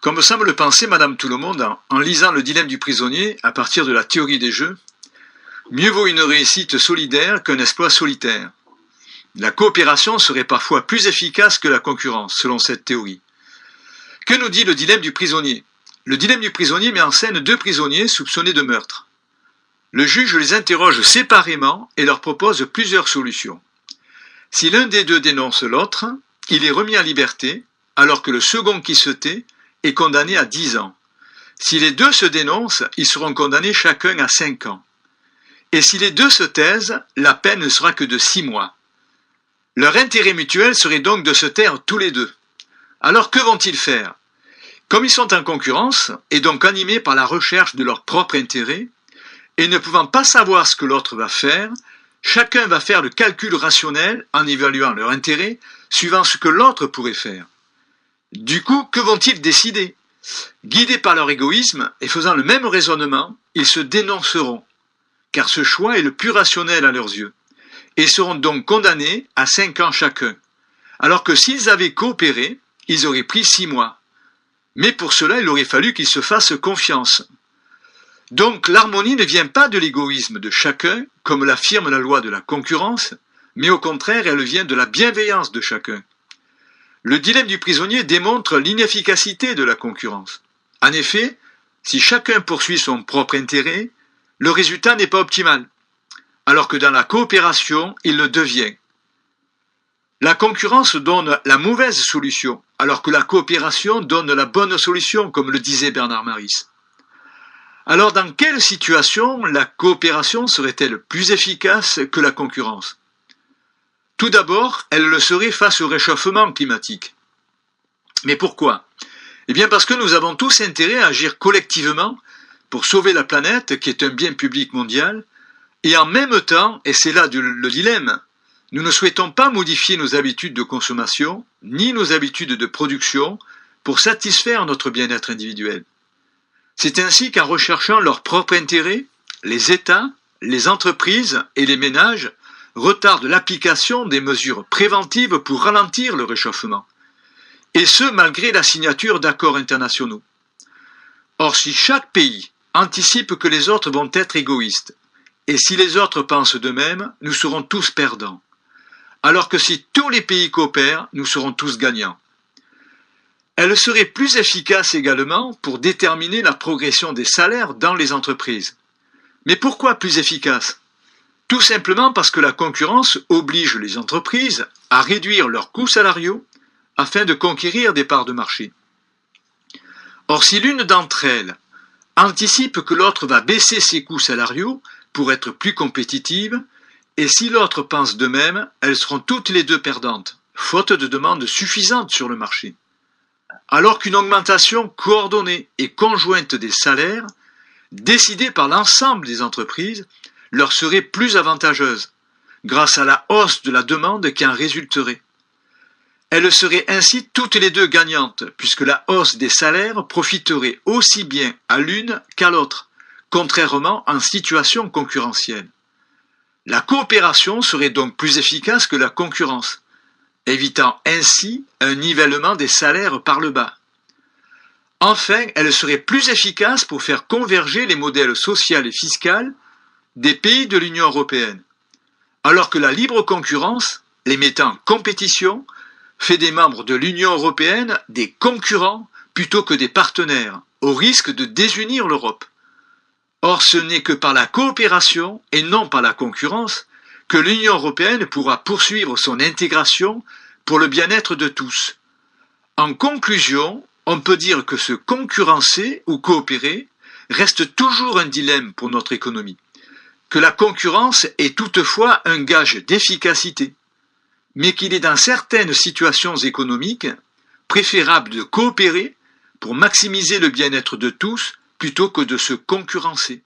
Comme semble le penser Madame Tout-le-Monde en lisant le dilemme du prisonnier à partir de la théorie des jeux, mieux vaut une réussite solidaire qu'un exploit solitaire. La coopération serait parfois plus efficace que la concurrence, selon cette théorie. Que nous dit le dilemme du prisonnier? Le dilemme du prisonnier met en scène deux prisonniers soupçonnés de meurtre. Le juge les interroge séparément et leur propose plusieurs solutions. Si l'un des deux dénonce l'autre, il est remis en liberté, alors que le second qui se tait est condamné à 10 ans. Si les deux se dénoncent, ils seront condamnés chacun à 5 ans. Et si les deux se taisent, la peine ne sera que de 6 mois. Leur intérêt mutuel serait donc de se taire tous les deux. Alors que vont-ils faire? Comme ils sont en concurrence, et donc animés par la recherche de leur propre intérêt, et ne pouvant pas savoir ce que l'autre va faire, chacun va faire le calcul rationnel en évaluant leur intérêt, suivant ce que l'autre pourrait faire. Du coup, que vont-ils décider? Guidés par leur égoïsme et faisant le même raisonnement, ils se dénonceront, car ce choix est le plus rationnel à leurs yeux, et seront donc condamnés à 5 ans chacun, alors que s'ils avaient coopéré, ils auraient pris 6 mois. Mais pour cela, il aurait fallu qu'ils se fassent confiance. Donc l'harmonie ne vient pas de l'égoïsme de chacun, comme l'affirme la loi de la concurrence, mais au contraire, elle vient de la bienveillance de chacun. Le dilemme du prisonnier démontre l'inefficacité de la concurrence. En effet, si chacun poursuit son propre intérêt, le résultat n'est pas optimal, alors que dans la coopération, il le devient. La concurrence donne la mauvaise solution, alors que la coopération donne la bonne solution, comme le disait Bernard Maris. Alors dans quelle situation la coopération serait-elle plus efficace que la concurrence? Tout d'abord, elle le serait face au réchauffement climatique. Mais pourquoi? Eh bien parce que nous avons tous intérêt à agir collectivement pour sauver la planète, qui est un bien public mondial, et en même temps, et c'est là le dilemme, nous ne souhaitons pas modifier nos habitudes de consommation, ni nos habitudes de production, pour satisfaire notre bien-être individuel. C'est ainsi qu'en recherchant leur propre intérêt, les États, les entreprises et les ménages retardent l'application des mesures préventives pour ralentir le réchauffement, et ce malgré la signature d'accords internationaux. Or, si chaque pays anticipe que les autres vont être égoïstes, et si les autres pensent de même, nous serons tous perdants, alors que si tous les pays coopèrent, nous serons tous gagnants. Elle serait plus efficace également pour déterminer la progression des salaires dans les entreprises. Mais pourquoi plus efficace? Tout simplement parce que la concurrence oblige les entreprises à réduire leurs coûts salariaux afin de conquérir des parts de marché. Or, si l'une d'entre elles anticipe que l'autre va baisser ses coûts salariaux pour être plus compétitive, et si l'autre pense de même, elles seront toutes les deux perdantes, faute de demande suffisante sur le marché. Alors qu'une augmentation coordonnée et conjointe des salaires, décidée par l'ensemble des entreprises, leur serait plus avantageuse, grâce à la hausse de la demande qui en résulterait. Elles seraient ainsi toutes les deux gagnantes, puisque la hausse des salaires profiterait aussi bien à l'une qu'à l'autre, contrairement en situation concurrentielle. La coopération serait donc plus efficace que la concurrence, évitant ainsi un nivellement des salaires par le bas. Enfin, elle serait plus efficace pour faire converger les modèles social et fiscal des pays de l'Union européenne, alors que la libre concurrence, les mettant en compétition, fait des membres de l'Union européenne des concurrents plutôt que des partenaires, au risque de désunir l'Europe. Or, ce n'est que par la coopération et non par la concurrence que l'Union européenne pourra poursuivre son intégration pour le bien-être de tous. En conclusion, on peut dire que se concurrencer ou coopérer reste toujours un dilemme pour notre économie, que la concurrence est toutefois un gage d'efficacité, mais qu'il est dans certaines situations économiques préférable de coopérer pour maximiser le bien-être de tous plutôt que de se concurrencer.